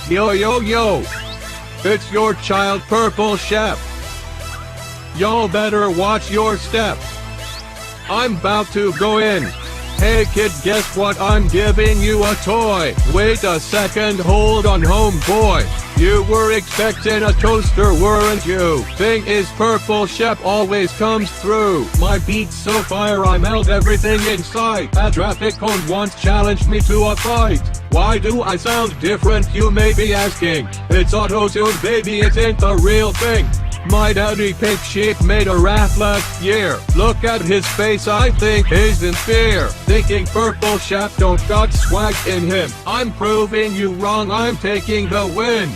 Yo yo yo! It's your child Purple Chef. Y'all better watch your step. I'm about to go in. Hey kid, guess what? I'm giving you a toy. Wait a second, hold on homeboy. You were expecting a toaster, weren't you? Thing is, Purple Chef always comes through. My beat's so fire I melt everything in sight. A traffic cone once challenged me to a fight. Why do I sound different, you may be asking? It's auto-tune baby, it ain't the real thing. My daddy Pink Sheep made a rap last year. Look at his face, I think he's in fear. Thinking Purple Chef don't got swag in him. I'm proving you wrong, I'm taking the win.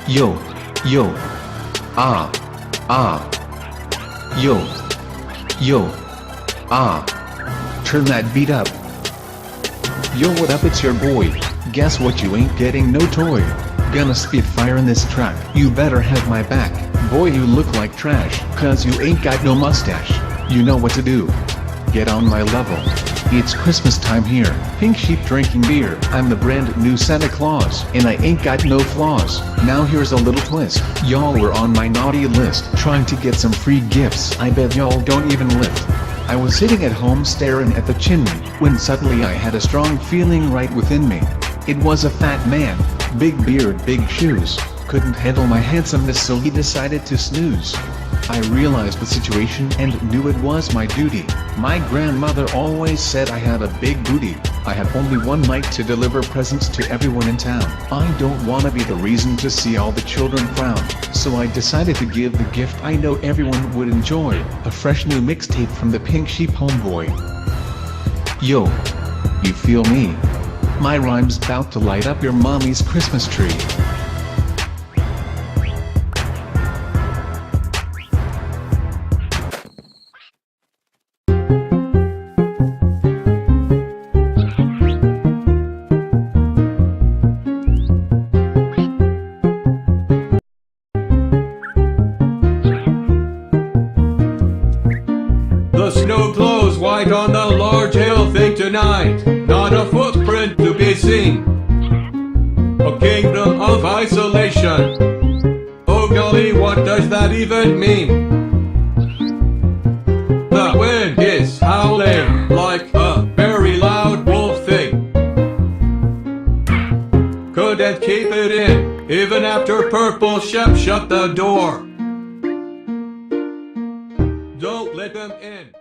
Yo, yo, yo, yo, turn that beat up. Yo, what up, it's your boy. Guess what, you ain't getting no toy. Gonna spit fire in this track, you better have my back. Boy, you look like trash, cause you ain't got no mustache. You know what to do. Get on my level. It's Christmas time here, Pink Sheep drinking beer. I'm the brand new Santa Claus, and I ain't got no flaws. Now here's a little twist. Y'all were on my naughty list, trying to get some free gifts. I bet y'all don't even lift. I was sitting at home staring at the chimney, when suddenly I had a strong feeling right within me. It was a fat man, big beard, big shoes. Couldn't handle my handsomeness, so he decided to snooze. I realized the situation and knew it was my duty. My grandmother always said I had a big booty. I had only one night to deliver presents to everyone in town. I don't wanna be the reason to see all the children frown. So I decided to give the gift I know everyone would enjoy. A fresh new mixtape from the Pink Sheep homeboy. Yo, you feel me? My rhyme's bout to light up your mommy's Christmas tree. The snow glows white on the large hill, think tonight, not a footprint to be seen. A kingdom of isolation. Oh golly, what does that even mean? The wind is howling like a very loud wolf thing. Couldn't keep it in, even after Purple Chef shut the door. Don't let them in.